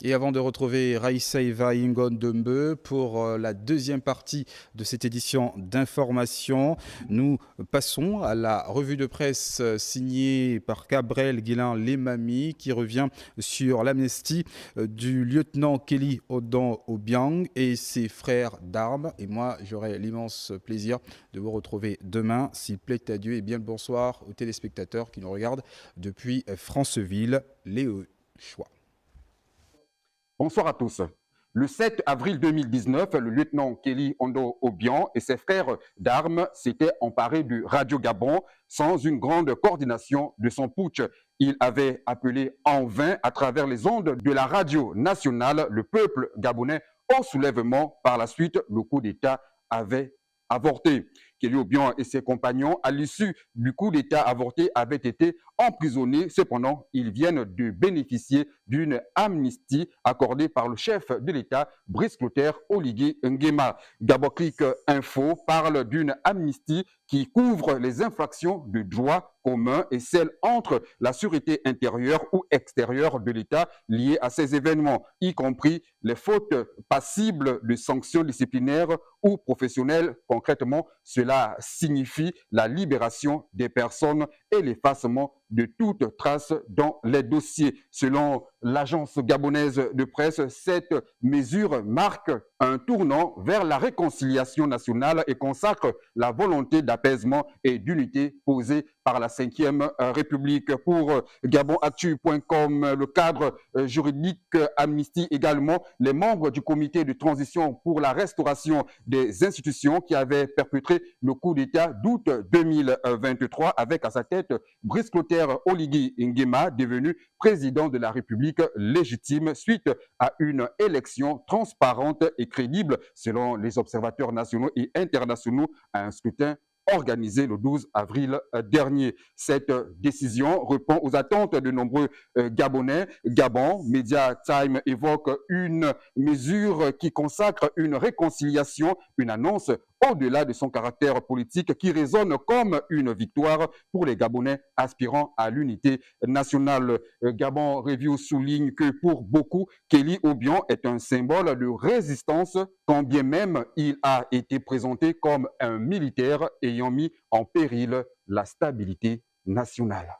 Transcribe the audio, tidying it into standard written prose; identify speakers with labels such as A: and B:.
A: Et avant de retrouver Raissa Eva Ingon Dembe pour la deuxième partie de cette édition d'information, nous passons à la revue de presse signée par Gabriel Guillain Lemami qui revient sur l'amnistie du lieutenant Kelly Odon Obiang et ses frères d'armes. Et moi, j'aurai l'immense plaisir de vous retrouver demain, s'il plaît à Dieu. Et bien le bonsoir aux téléspectateurs qui nous regardent depuis Franceville, Léo Choix.
B: Bonsoir à tous. Le 7 avril 2019, le lieutenant Kelly Ondo Obiang et ses frères d'armes s'étaient emparés du Radio Gabon sans une grande coordination de son putsch. Il avait appelé en vain à travers les ondes de la radio nationale le peuple gabonais au soulèvement. Par la suite, le coup d'État avait avorté. Kelly Obiang et ses compagnons, à l'issue du coup d'État avorté, avaient été emprisonnés. Cependant, ils viennent de bénéficier d'une amnistie accordée par le chef de l'État, Brice Clotaire Oligui Nguema. Gaboclic Info parle d'une amnistie qui couvre les infractions de droit commun et celles entre la sûreté intérieure ou extérieure de l'État liées à ces événements, y compris les fautes passibles de sanctions disciplinaires ou professionnelles. Concrètement, cela signifie la libération des personnes et l'effacement de toute trace dans les dossiers. Selon l'agence gabonaise de presse, cette mesure marque un tournant vers la réconciliation nationale et consacre la volonté d'apaisement et d'unité posée par la Ve République. Pour gabonactu.com, le cadre juridique amnistie également les membres du comité de transition pour la restauration des institutions qui avaient perpétré le coup d'État d'août 2023 avec à sa tête Brice Clotaire Oligui Nguema, devenu président de la République légitime suite à une élection transparente et crédible selon les observateurs nationaux et internationaux à un scrutin organisé le 12 avril dernier. Cette décision répond aux attentes de nombreux Gabonais. Gabon, Media Time évoque une mesure qui consacre une réconciliation, une annonce au-delà de son caractère politique qui résonne comme une victoire pour les Gabonais aspirant à l'unité nationale. Gabon Review souligne que pour beaucoup, Kelly Obiang est un symbole de résistance, quand bien même il a été présenté comme un militaire ayant mis en péril la stabilité nationale.